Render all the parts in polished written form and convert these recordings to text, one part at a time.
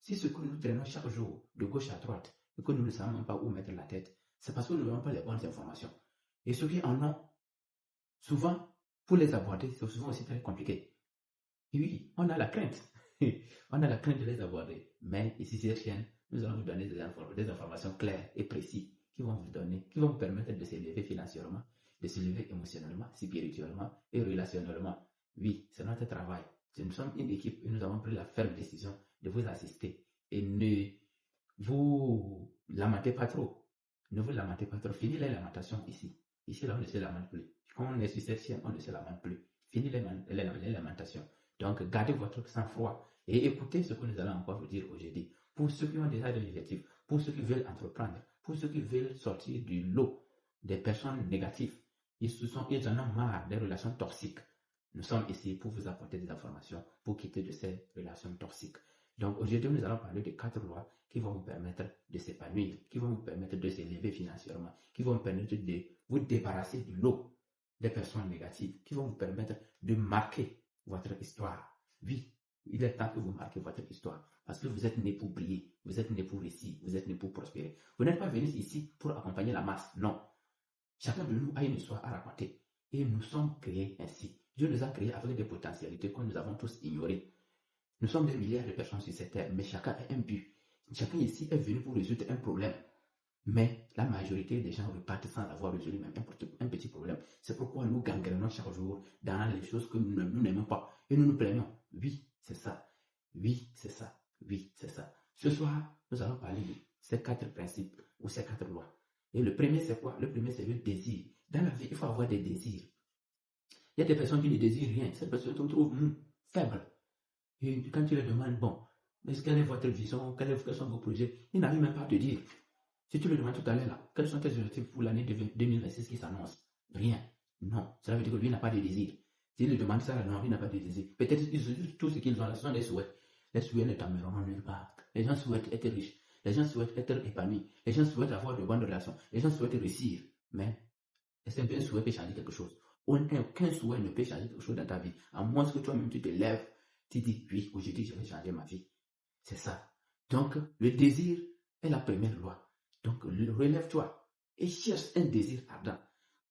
Si ce que nous traînons chaque jour, de gauche à droite, et que nous ne savons même pas où mettre la tête, c'est parce que nous n'avons pas les bonnes informations. Et ceux qui en ont, souvent, pour les aborder, c'est souvent aussi très compliqué. Et oui, on a la crainte. On a la crainte de les aborder. Mais ici, ces chaînes, nous allons vous donner des informations claires et précises qui vont vous permettre de s'élever financièrement, de s'élever émotionnellement, spirituellement et relationnellement. Oui, c'est notre travail. Nous sommes une équipe et nous avons pris la ferme décision de vous assister. Et ne vous lamentez pas trop. Ne vous lamentez pas trop. Fini les lamentations ici. Ici, là, on ne se lamente plus. Quand on est sur cette chaîne, on ne se lamente plus. Fini les lamentations. Donc, gardez votre sang-froid et écoutez ce que nous allons encore vous dire aujourd'hui. Pour ceux qui ont déjà des objectifs, pour ceux qui veulent entreprendre, pour ceux qui veulent sortir du lot des personnes négatives, ils en ont marre des relations toxiques. Nous sommes ici pour vous apporter des informations pour quitter de ces relations toxiques. Donc, aujourd'hui, nous allons parler de 4 lois qui vont vous permettre de s'épanouir, qui vont vous permettre de s'élever financièrement, qui vont vous permettre de vous débarrasser du lot des personnes négatives, qui vont vous permettre de marquer votre histoire. Oui, il est temps que vous marquez votre histoire. Parce que vous êtes né pour briller, vous êtes né pour réussir, vous êtes né pour prospérer. Vous n'êtes pas venu ici pour accompagner la masse, non. Chacun de nous a une histoire à raconter. Et nous sommes créés ainsi. Dieu nous a créés avec des potentialités que nous avons tous ignorées. Nous sommes des milliards de personnes sur cette terre, mais chacun a un but. Chacun ici est venu pour résoudre un problème. Mais la majorité des gens repartent sans avoir résolu même un petit problème. C'est pourquoi nous gangrenons chaque jour dans les choses que nous n'aimons pas. Et nous nous plaignons. Oui, c'est ça. Oui, c'est ça. Oui, c'est ça. Ce soir, nous allons parler de ces 4 principes ou ces 4 lois. Et le premier, c'est quoi? Le premier, c'est le désir. Dans la vie, il faut avoir des désirs. Il y a des personnes qui ne désirent rien. Ces personnes se trouvent faibles. Et quand tu leur demandes, bon, quelle est votre vision, quels sont vos projets, ils n'arrivent même pas à te dire. Si tu le demandes tout à l'heure, là, quels sont tes objectifs pour l'année 2026 qui s'annonce? Rien. Non. Cela veut dire que lui n'a pas de désir. S'il le demande ça, là, non, il n'a pas de désir. Peut-être que tout ce qu'ils ont là, ce sont des souhaits. Les souhaits ne t'emmèneront nulle part. Les gens souhaitent être riches. Les gens souhaitent être épanouis. Les gens souhaitent avoir de bonnes relations. Les gens souhaitent réussir. Mais est-ce qu'un souhait peut changer quelque chose? Aucun souhait ne peut changer quelque chose dans ta vie. À moins que toi-même tu te lèves, tu dis, oui, aujourd'hui je vais changer ma vie. C'est ça. Donc, le désir est la première loi. Donc, relève-toi et cherche un désir ardent.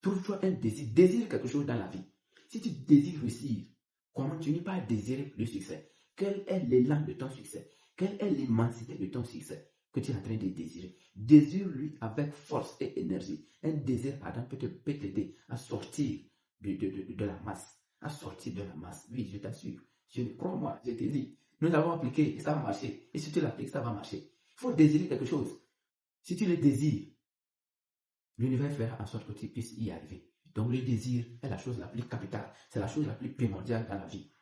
Trouve-toi un désir. Désire quelque chose dans la vie. Si tu désires réussir, comment tu n'es pas désirer le succès? Quel est l'élan de ton succès? Quelle est l'immensité de ton succès que tu es en train de désirer? Désire-lui avec force et énergie. Un désir ardent peut t'aider à sortir de la masse. À sortir de la masse. Oui, je t'assure. Crois-moi, je te dis. Nous avons appliqué et ça va marcher. Et si tu l'appliques, ça va marcher. Il faut désirer quelque chose. Si tu le désires, l'univers fera en sorte que tu puisses y arriver. Donc le désir est la chose la plus capitale, c'est la chose la plus primordiale dans la vie.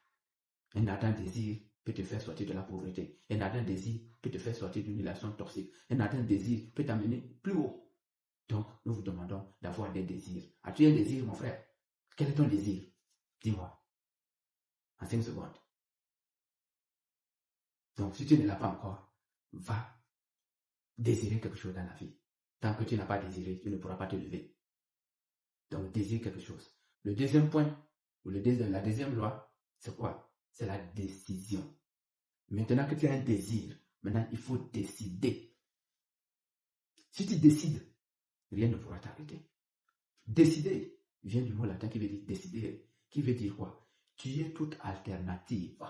Un ardent désir peut te faire sortir de la pauvreté. Un ardent désir peut te faire sortir d'une relation toxique. Un ardent désir peut t'amener plus haut. Donc nous vous demandons d'avoir des désirs. As-tu un désir, mon frère? Quel est ton désir? Dis-moi. En 5 secondes. Donc si tu ne l'as pas encore, va désirer quelque chose dans la vie. Tant que tu n'as pas désiré, tu ne pourras pas te lever. Donc, désire quelque chose. Le deuxième point, ou la deuxième loi, c'est quoi? C'est la décision. Maintenant que tu as un désir, maintenant il faut décider. Si tu décides, rien ne pourra t'arrêter. Décider vient du mot latin qui veut dire décider. Qui veut dire quoi? Tu es toute alternative.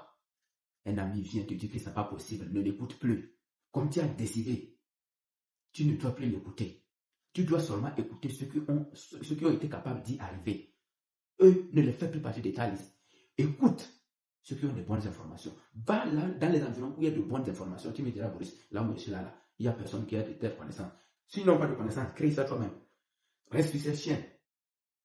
Un ami vient te dire que ce n'est pas possible, ne l'écoute plus. Comme tu as décidé, tu ne dois plus l'écouter. Tu dois seulement écouter ceux qui ont été capables d'y arriver. Eux, ne les fais plus partie de ta liste. Écoute ceux qui ont de bonnes informations. Va là, dans les environs où il y a de bonnes informations. Tu me diras, Boris, là où je suis là, il n'y a personne qui a de telles connaissances. S'ils n'ont pas de connaissances, crée ça toi-même. Reste sur cette chaîne.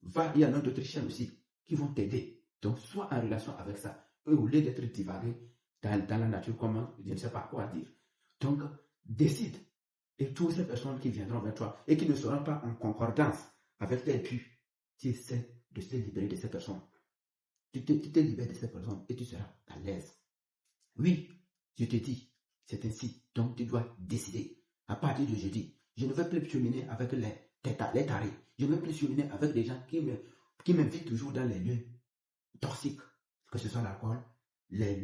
Va, il y en a d'autres chaînes aussi qui vont t'aider. Donc, sois en relation avec ça. Eux, au lieu d'être divagués dans la nature, comment, je ne sais pas quoi dire. Donc, décide. Et toutes ces personnes qui viendront vers toi et qui ne seront pas en concordance avec tes buts, tu essaies de se libérer de ces personnes. Tu te libères de ces personnes et tu seras à l'aise. Oui, je te dis, c'est ainsi. Donc tu dois décider. À partir de jeudi, je ne vais plus cheminer avec les tarés. Je ne vais plus cheminer avec des gens qui m'invitent toujours dans les lieux toxiques. Que ce soit l'alcool, les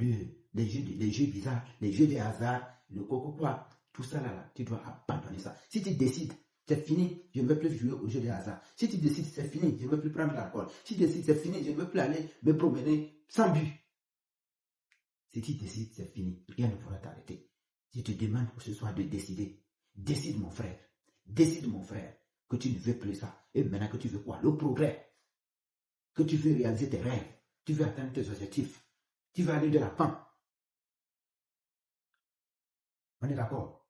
jeux bizarres, les jeux de hasard, le coco quoi, tout ça là, tu dois abandonner ça. Si tu décides, c'est fini, je ne veux plus jouer au jeu de hasard. Si tu décides, c'est fini, je ne veux plus prendre l'alcool. Si tu décides, c'est fini, je ne veux plus aller me promener sans but. Si tu décides, c'est fini, rien ne pourra t'arrêter. Je te demande pour ce soir de décider. Décide mon frère, que tu ne veux plus ça. Et maintenant que tu veux quoi? Le progrès. Que tu veux réaliser tes rêves. Tu veux atteindre tes objectifs. Tu veux aller de l'avant. On est d'accord?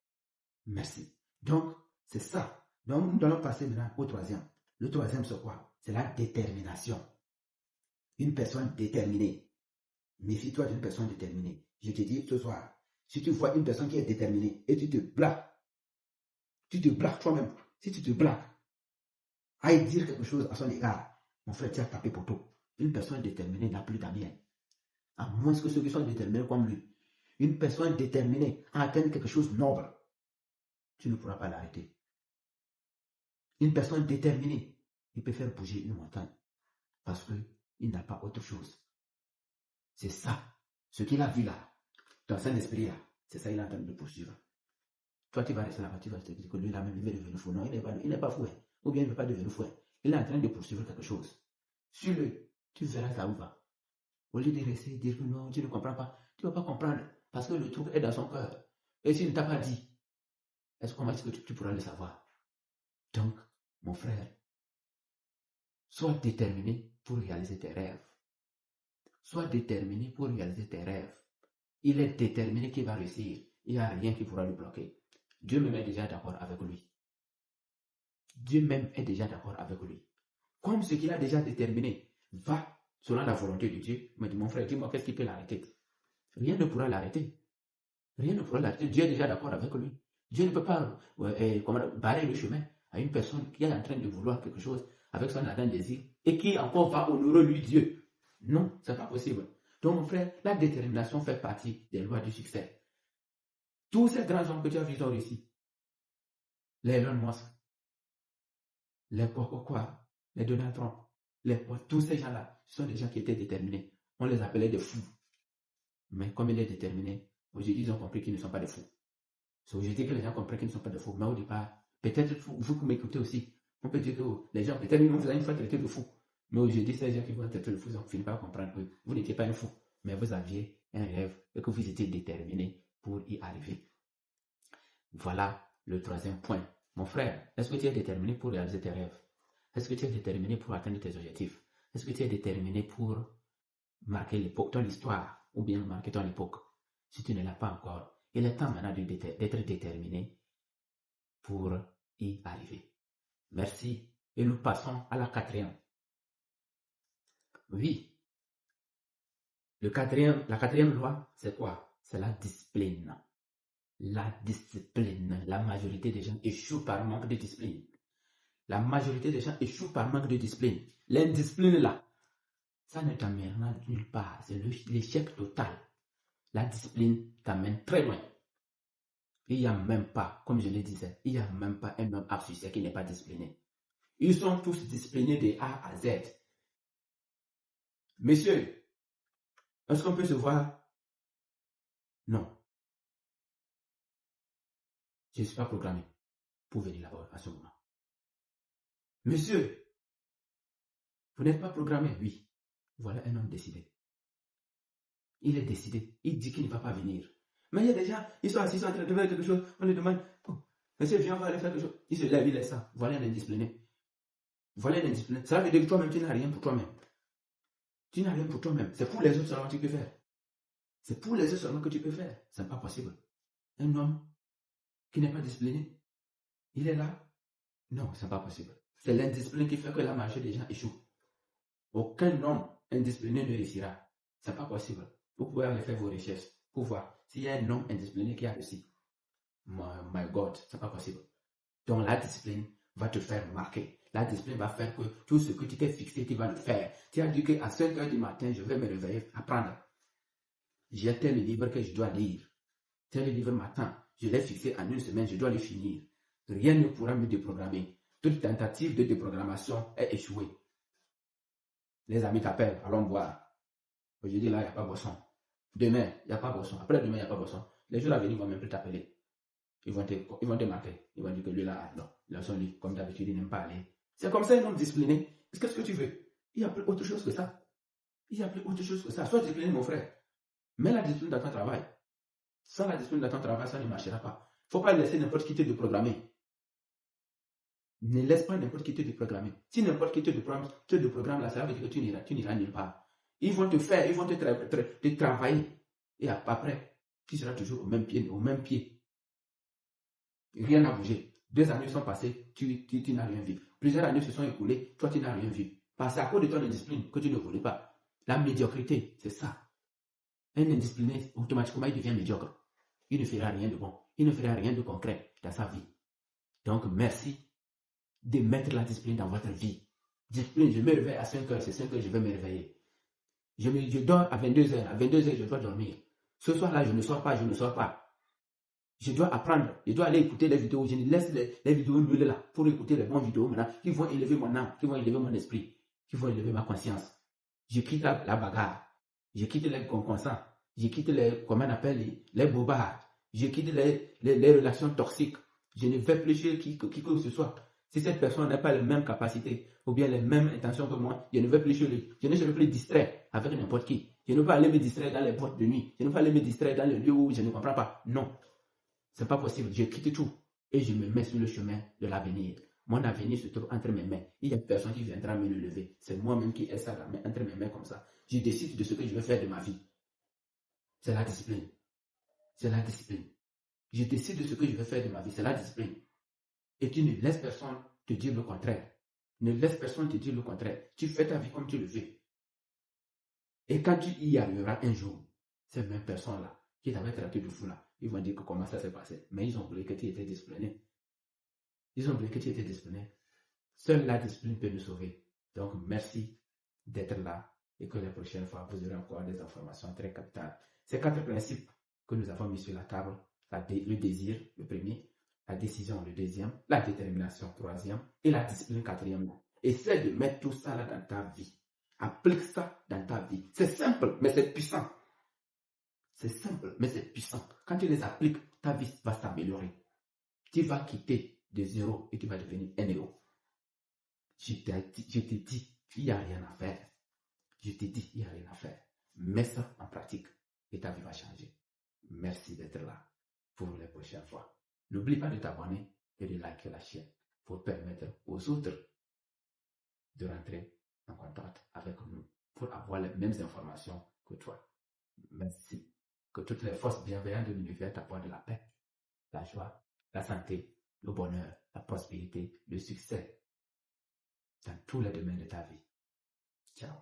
Merci. Donc, c'est ça. Donc, nous allons passer maintenant au troisième. Le troisième, c'est quoi? C'est la détermination. Une personne déterminée. Méfie-toi d'une personne déterminée. Je te dis ce soir, si tu vois une personne qui est déterminée et tu te blagues toi-même. Si tu te blagues, aille dire quelque chose à son égard, mon frère, tu as tapé pour tout. Une personne déterminée n'a plus d'amis. À moins que ceux qui sont déterminés comme lui. Une personne déterminée à atteindre quelque chose de noble, tu ne pourras pas l'arrêter. Une personne déterminée, il peut faire bouger une montagne parce qu'il n'a pas autre chose. C'est ça. Ce qu'il a vu là, dans son esprit là, c'est ça qu'il est en train de poursuivre. Toi, tu vas rester là-bas, tu vas te dire que lui là même, il veut devenir fou. Non, il n'est pas fou. Ou bien il ne veut pas devenir fou. Il est en train de poursuivre quelque chose. Suis-le, tu verras ça où va. Au lieu de rester et dire que non, tu ne comprends pas, tu ne vas pas comprendre parce que le truc est dans son cœur. Et s'il ne t'a pas dit, comment est-ce que tu pourras le savoir? Donc, mon frère, sois déterminé pour réaliser tes rêves. Sois déterminé pour réaliser tes rêves. Il est déterminé qu'il va réussir. Il n'y a rien qui pourra le bloquer. Dieu même est déjà d'accord avec lui. Dieu même est déjà d'accord avec lui. Comme ce qu'il a déjà déterminé va selon la volonté de Dieu. Mais mon frère, dis-moi, qu'est-ce qui peut l'arrêter? Rien ne pourra l'arrêter. Rien ne pourra l'arrêter. Dieu est déjà d'accord avec lui. Dieu ne peut pas barrer le chemin à une personne qui est en train de vouloir quelque chose avec son ardent désir et qui encore va honorer lui Dieu. Non, ce n'est pas possible. Donc, mon frère, la détermination fait partie des lois du succès. Tous ces grands hommes que tu as vus ont réussi. Les Elon Musk, les quoi, les Donald Trump, tous ces gens-là sont des gens qui étaient déterminés. On les appelait des fous. Mais comme il est déterminé, aujourd'hui, ils ont compris qu'ils ne sont pas des fous. C'est aujourd'hui que les gens comprennent qu'ils ne sont pas des fous. Mais au départ, peut-être vous qui m'écoutez aussi, on peut dire que les gens, peut-être ils vous avez une fois traité de fou. Mais aujourd'hui, ces gens qui vous ont traité de fou, ils ont fini par comprendre que vous n'étiez pas un fou. Mais vous aviez un rêve et que vous étiez déterminé pour y arriver. Voilà le troisième point. Mon frère, est-ce que tu es déterminé pour réaliser tes rêves? Est-ce que tu es déterminé pour atteindre tes objectifs? Est-ce que tu es déterminé pour marquer l'époque, ton histoire, ou bien marquer ton époque? Si tu ne l'as pas encore, il est temps maintenant d'être déterminé pour y arriver. Merci. Et nous passons à la quatrième. Oui. La quatrième loi, c'est quoi? C'est la discipline. La discipline. La majorité des gens échouent par manque de discipline. La majorité des gens échouent par manque de discipline. L'indiscipline là, ça ne t'amènera nulle part. C'est l'échec total. La discipline t'amène très loin. Il n'y a même pas, comme je le disais, il n'y a même pas un homme à succès qui n'est pas discipliné. Ils sont tous disciplinés de A à Z. Messieurs, est-ce qu'on peut se voir? Non. Je ne suis pas programmé pour venir là-bas à ce moment. Monsieur, vous n'êtes pas programmé? Oui. Voilà un homme décidé. Il est décidé. Il dit qu'il ne va pas venir. Mais il y a des gens, ils sont assis, ils sont en train de faire quelque chose. On lui demande, oh, monsieur, viens, on va aller faire quelque chose. Il se lève, il laisse ça. Voilà un indiscipliné. Voilà un indiscipliné. Ça veut dire que toi-même, tu n'as rien pour toi-même. Tu n'as rien pour toi-même. C'est pour les autres seulement que tu peux faire. C'est pour les autres seulement que tu peux faire. Ce n'est pas possible. Un homme qui n'est pas discipliné, il est là. Non, ce n'est pas possible. C'est l'indiscipline qui fait que la majorité des gens échouent. Aucun homme indiscipliné ne réussira. Ce n'est pas possible. Vous pouvez aller faire vos recherches pour voir s'il y a un homme indiscipliné qui a réussi. My God, ce n'est pas possible. Donc la discipline va te faire marquer. La discipline va faire que tout ce que tu t'es fixé, tu vas le faire. Tu as dit qu'à 5 h du matin, je vais me réveiller, apprendre. J'ai tel livre que je dois lire. Tel livre matin, je l'ai fixé en une semaine, je dois le finir. Rien ne pourra me déprogrammer. Toute tentative de déprogrammation est échouée. Les amis t'appellent, allons voir. Aujourd'hui, là, il n'y a pas Bosson. Demain, il n'y a pas Bosson. Après-demain, il n'y a pas Bosson. Les jours à venir, ils vont même plus t'appeler. Ils vont te marquer. Ils vont dire que lui là, non, lui, comme d'habitude, il n'aime pas aller. C'est comme ça, un homme discipliné. Qu'est-ce que tu veux? Il n'y a plus autre chose que ça. Il n'y a plus autre chose que ça. Sois discipliné, mon frère. Mets la discipline dans ton travail. Sans la discipline dans ton travail, ça ne marchera pas. Il ne faut pas laisser n'importe qui te déprogrammer. Ne laisse pas n'importe qui te déprogrammer. Si n'importe qui te déprogramme là, ça veut dire que tu n'iras nulle part. Ils vont te te travailler. Et après, tu seras toujours au même pied. Rien n'a bougé. 2 années sont passées, tu n'as rien vu. Plusieurs années se sont écoulées, toi tu n'as rien vu. Parce que c'est à cause de ton indiscipline que tu ne voulais pas. La médiocrité, c'est ça. Un indiscipliné, automatiquement, il devient médiocre. Il ne fera rien de bon. Il ne fera rien de concret dans sa vie. Donc, merci de mettre la discipline dans votre vie. Discipline, je me réveille à 5 heures, c'est 5 heures, je vais me réveiller. Je dors à 22 heures, à 22 heures, je dois dormir. Ce soir-là, je ne sors pas. Je dois apprendre, je dois aller écouter les vidéos, je laisse les vidéos nulles là pour écouter les bonnes vidéos maintenant qui vont élever mon âme, qui vont élever mon esprit, qui vont élever ma conscience. Je quitte la bagarre, je quitte les conconsants, je quitte les bobards, je quitte les relations toxiques. Je ne vais plus chez qui que ce soit. Si cette personne n'a pas les mêmes capacités ou bien les mêmes intentions que moi, je ne vais plus chez lui. Je ne serai plus distrait avec n'importe qui. Je ne vais pas aller me distraire dans les boîtes de nuit. Je ne vais pas aller me distraire dans les lieux où je ne comprends pas. Non. C'est pas possible. Je quitte tout et je me mets sur le chemin de l'avenir. Mon avenir se trouve entre mes mains. Il n'y a personne qui viendra me le lever. C'est moi-même qui ai ça entre mes mains comme ça. Je décide de ce que je vais faire de ma vie. C'est la discipline. C'est la discipline. Je décide de ce que je vais faire de ma vie. C'est la discipline. Et tu ne laisses personne te dire le contraire. Ne laisse personne te dire le contraire. Tu fais ta vie comme tu le veux. Et quand tu y arriveras un jour, ces mêmes personnes-là qui t'avaient traité de fou là, ils vont dire que comment ça s'est passé. Mais ils ont oublié que tu étais discipliné. Seule la discipline peut nous sauver. Donc, merci d'être là et que la prochaine fois, vous aurez encore des informations très capitales. Ces 4 principes que nous avons mis sur la table, le désir, le premier, la décision, le deuxième, la détermination, troisième, et la discipline, quatrième. Essaie de mettre tout ça là dans ta vie. Applique ça dans ta vie. C'est simple, mais c'est puissant. C'est simple, mais c'est puissant. Quand tu les appliques, ta vie va s'améliorer. Tu vas quitter de 0 et tu vas devenir un héros. Je te dis, il n'y a rien à faire. Mets ça en pratique et ta vie va changer. Merci d'être là pour les prochaines fois. N'oublie pas de t'abonner et de liker la chaîne pour permettre aux autres de rentrer en contact avec nous pour avoir les mêmes informations que toi. Merci. Que toutes les forces bienveillantes de l'univers t'apportent la paix, la joie, la santé, le bonheur, la prospérité, le succès dans tous les domaines de ta vie. Ciao.